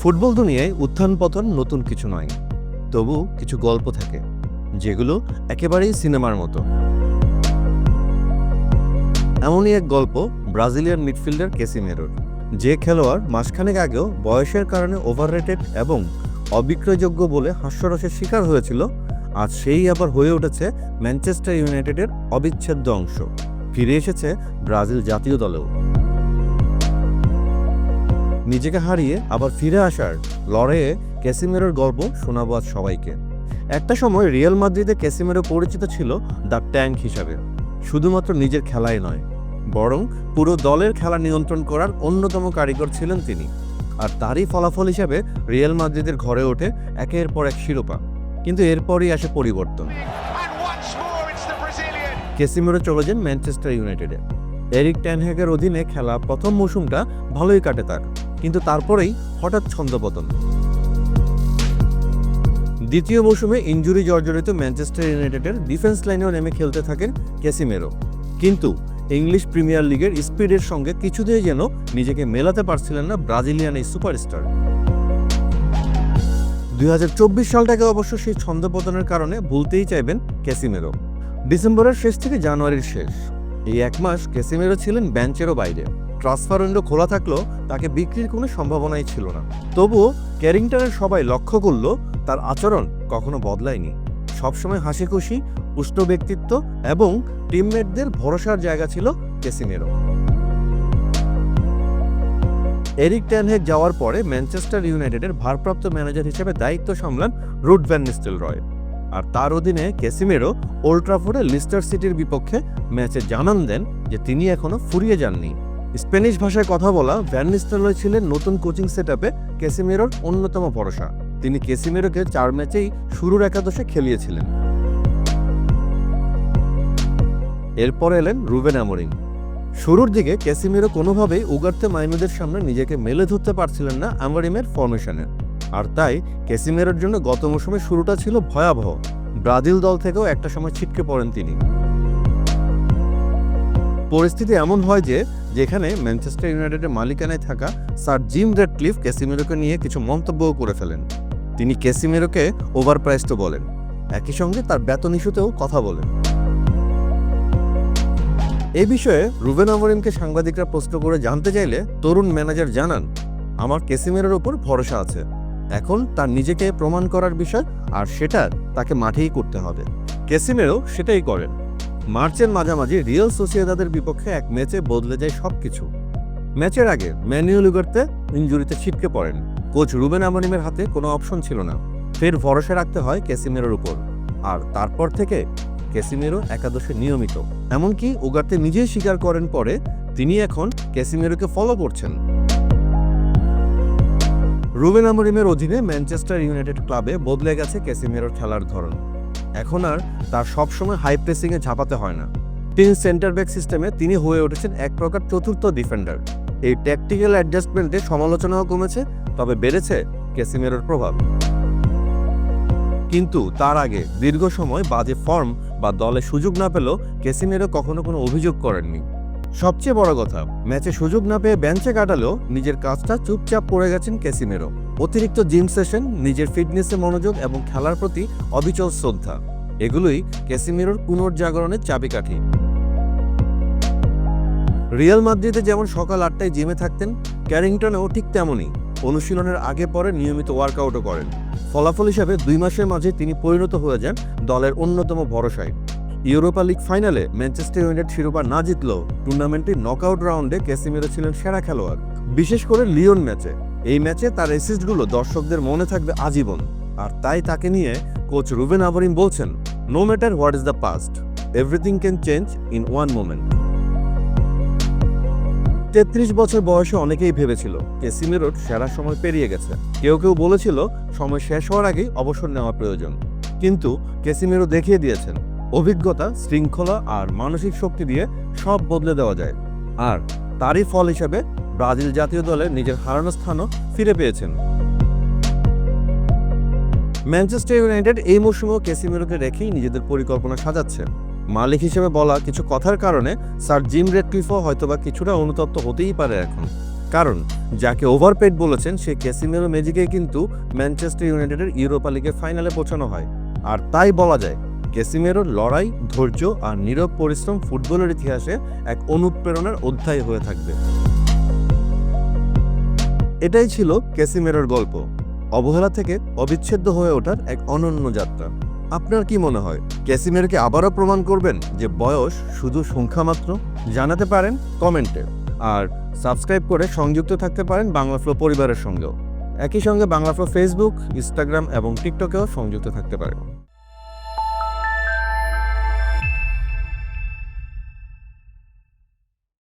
Football দুনিয়ায় উত্থান পতন নতুন কিছু নয়, তবু কিছু গল্প থাকে যেগুলো একেবারেই সিনেমার মতো। এমনই এক গল্প ব্রাজিলিয়ান মিডফিল্ডার ক্যাসিমেরোর, যে খেলোয়াড় মাসখানেক আগেও বয়সের কারণে ওভাররেটেড এবং অবিক্রয়যোগ্য বলে হাস্যরসের শিকার হয়েছিল, আজ সেই আবার হয়ে উঠেছে ম্যানচেস্টার ইউনাইটেডের অবিচ্ছেদ্য অংশ। ফিরে এসেছে ব্রাজিল জাতীয় দলেও। নিজেকে হারিয়ে আবার ফিরে আসার লড়াইয়ে ক্যাসিমেরোর গল্প শোনাবো আজ সবাইকে। একটা সময় রিয়াল মাদ্রিদে ক্যাসিমেরো পরিচিত ছিল দ্য ট্যাঙ্ক হিসাবে। শুধুমাত্র নিজের খেলাই নয়, বরং পুরো দলের খেলা নিয়ন্ত্রণ করার অন্যতম কারিগর ছিলেন তিনি। আর তারই ফলাফল হিসাবে রিয়াল মাদ্রিদের ঘরে ওঠে একের পর এক শিরোপা। কিন্তু এরপরই আসে পরিবর্তন। ক্যাসিমেরো চলে যান ম্যানচেস্টার ইউনাইটেডে। এরিক টেন হ্যাগের অধীনে খেলা প্রথম মৌসুমটা ভালোই কাটে তার, কিন্তু তারপরেই হঠাৎ ছন্দপতন। দ্বিতীয় মৌসুমে ইনজুরি জর্জরিত ম্যানচেস্টার ইউনাইটেডের ডিফেন্স লাইনেও নেমে খেলতে থাকেন ক্যাসিমেরো। কিন্তু ইংলিশ প্রিমিয়ার লিগের স্পিডের সঙ্গে কিছুতেই যেন নিজেকে মেলাতে পারছিলেন না ব্রাজিলিয়ান এই সুপারস্টার। 2024 সালটাকে অবশ্য সেই ছন্দপতনের কারণে ভুলতেই চাইবেন ক্যাসিমেরো। ডিসেম্বরের শেষ থেকে জানুয়ারির শেষ, এই এক মাস ক্যাসিমেরো ছিলেন বেঞ্চেরও বাইরে। ট্রান্সফার উইন্ডো খোলা থাকলেও তাকে বিক্রির কোনো সম্ভাবনাই ছিল না। তবুও ক্যারিংটনের সবাই লক্ষ্য করল তার আচরণ কখনো বদলায়নি। সবসময় হাসি খুশি, উষ্ণ ব্যক্তিত্ব এবং টিমমেটদের ভরসার জায়গা ছিল ক্যাসিমেরো। এরিক টেন হ্যাগ যাওয়ার পরে ম্যানচেস্টার ইউনাইটেডের ভারপ্রাপ্ত ম্যানেজার হিসেবে দায়িত্ব সামলান রুড ভ্যান নিস্টেলরয়। আর তার অধীনে ক্যাসিমেরো ওল্ড ট্রাফোর্ডে লিস্টার সিটির বিপক্ষে ম্যাচে জানান দেন যে তিনি এখনো ফুরিয়ে যাননি। স্প্যানিশ ভাষায় কথা বলা ভ্যান নিস্টেলরয় ছিলেন নতুন কোচিং সেটআপে ক্যাসিমেরোর অন্যতম ভরসা। তিনি ক্যাসিমেরোকে 4 ম্যাচেই শুরুর একাদশে খেলিয়েছিলেন। এরপর এলেন রুবেন আমোরিম। শুরুর দিকে ক্যাসিমেরো কোনোভাবেই উগার্তে মাইনুদের সামনে নিজেকে মেলে ধরতে পারছিলেন না আমোরিমের ফরমেশনে। আর তাই ক্যাসিমেরোর জন্য গত মৌসুমে শুরুটা ছিল ভয়াবহ। ব্রাজিল দল থেকেও একটা সময় ছিটকে পড়েন তিনি। পরিস্থিতি এমন হয় যে যেখানে ম্যানচেস্টার ইউনাইটেডের মালিকানায় থাকা স্যার জিম রেডক্লিফ ক্যাসিমেরোকে নিয়ে কিছু মন্তব্যও করে ফেলেন। তিনি ক্যাসিমেরোকে ওভারপ্রাইসড বলেন, একই সঙ্গে তার বেতন ইস্যুতেও কথা বলেন। এই বিষয়ে রুবেন আমোরিমকে সাংবাদিকরা প্রশ্ন করে জানতে চাইলে তরুণ ম্যানেজার জানান, আমার ক্যাসিমেরোর উপর ভরসা আছে। এখন তার নিজেকে প্রমাণ করার বিষয়, আর সেটা তাকে মাঠেই করতে হবে। ক্যাসিমেরো সেটাই করেন। মার্চের মাঝামাঝি রিয়াল সোসিয়েদাদের বিপক্ষে এক ম্যাচে বদলে যায় সবকিছু। ম্যাচের আগে ম্যানুয়েল উগার্তে ইনজুরিতে ছিটকে পড়েন। কোচ রুবেন আমোরিমের হাতে কোনো অপশন ছিল না, ফের ভরসা রাখতে হয় ক্যাসিমেরোর উপর। আর তারপর থেকে ক্যাসিমেরো একাদশে নিয়মিত। এমনকি উগার্তে নিজেই স্বীকার করেন পরে তিনি এখন ক্যাসিমেরোকে ফলো করছেন। রুবেন আমোরিমের অধীনে ম্যানচেস্টার ইউনাইটেড ক্লাবে বদলে গেছে ক্যাসিমেরোর খেলার ধরন। এখন আর তার সবসময় হাই প্রেসিংয়ে ঝাঁপাতে হয় না। 3 সেন্টার ব্যাক সিস্টেমে তিনি হয়ে উঠেছেন এক প্রকার চতুর্থ ডিফেন্ডার। এই ট্যাকটিক্যাল অ্যাডজাস্টমেন্টে সমালোচনাও কমেছে, তবে বেড়েছে ক্যাসিমেরোর প্রভাব। কিন্তু তার আগে দীর্ঘ সময় বাজে ফর্ম বা দলে সুযোগ না পেলেও ক্যাসিমেরো কখনো কোনো অভিযোগ করেননি। সবচেয়ে বড় কথা, ম্যাচে সুযোগ না পেয়ে বেঞ্চে কাটালেও নিজের কাজটা চুপচাপ করে গেছেন ক্যাসিমেরো। অতিরিক্ত জিম সেশন, নিজের ফিটনেসে মনোযোগ এবং খেলার প্রতি অবিচল শ্রদ্ধা, এগুলোই ক্যাসিমেরোর পুনর্জাগরণের চাবিকাঠি। রিয়াল মাদ্রিদে যেমন সকাল 8টায় জিমে থাকতেন, ক্যারিংটনেও ঠিক তেমনই অনুশীলনের আগে পরে নিয়মিত ওয়ার্কআউটও করেন। ফলাফল হিসাবে 2 মাসের মাঝে তিনি পরিণত হয়ে যান দলের অন্যতম ভরসায়। ইউরোপা লিগ ফাইনালে ম্যানচেস্টার ইউনাইটেড শিরোপা না জিতলেও টুর্নামেন্টের নকআউট রাউন্ডে ক্যাসিমেরো ছিলেন সেরা খেলোয়াড়। বিশেষ করে লিওন ম্যাচে, এই ম্যাচে তার অ্যাসিস্টগুলো দর্শকদের মনে থাকবে আজীবন। আর তাই তাকে নিয়ে কোচ রুবেন আমোরিম বলছেন, no matter what is the past, everything can change in one moment. 33 বছর বয়সে অনেকেই ভেবেছিল ক্যাসিমেরোর সেরা সময় পেরিয়ে গেছে। কেউ কেউ বলেছিল সময় শেষ হওয়ার আগেই অবসর নেওয়া প্রয়োজন। কিন্তু ক্যাসিমেরো দেখিয়ে দিয়েছেন, অভিজ্ঞতা, শৃঙ্খলা আর মানসিক শক্তি দিয়ে সব বদলে দেওয়া যায়। আর তারই ফল হিসেবে ব্রাজিল জাতীয় দলে নিজের হারানো স্থানও ফিরে পেয়েছেন। ম্যানচেস্টার ইউনাইটেড এই মৌসুমেও ক্যাসিমেরোকে রেখেই নিজেদের পরিকল্পনা সাজাচ্ছে। মালিক হিসেবে বলা কিছু কথার কারণে স্যার জিম রেডক্লিফও হয়তোবা কিছুটা অনুতপ্ত হতেই পারে এখন। কারণ যাকে ওভারপেড বলেছেন সে ক্যাসিমেরো ম্যাজিকে কিন্তু ম্যানচেস্টার ইউনাইটেডের ইউরোপা লিগের ফাইনালে পৌঁছানো হয়। আর তাই বলা যায় ক্যাসিমেরোর লড়াই, ধৈর্য আর নীরব পরিশ্রম ফুটবলের ইতিহাসে এক অনুপ্রেরণার অধ্যায় হয়ে থাকবে। এটাই ছিল ক্যাসিমেরোর গল্প, অবহেলা থেকে অবিচ্ছেদ্য হয়ে ওঠার এক অনন্য যাত্রা। আপনার কি মনে হয় ক্যাসিমেরোকে আবারও প্রমাণ করবেন যে বয়স শুধু সংখ্যা মাত্র? জানাতে পারেন কমেন্টে, আর সাবস্ক্রাইব করে সংযুক্ত থাকতে পারেন বাংলা ফ্লো পরিবারের সঙ্গেও। একই সঙ্গে বাংলা ফ্লো ফেসবুক, ইনস্টাগ্রাম এবং টিকটকেও সংযুক্ত থাকতে পারেন।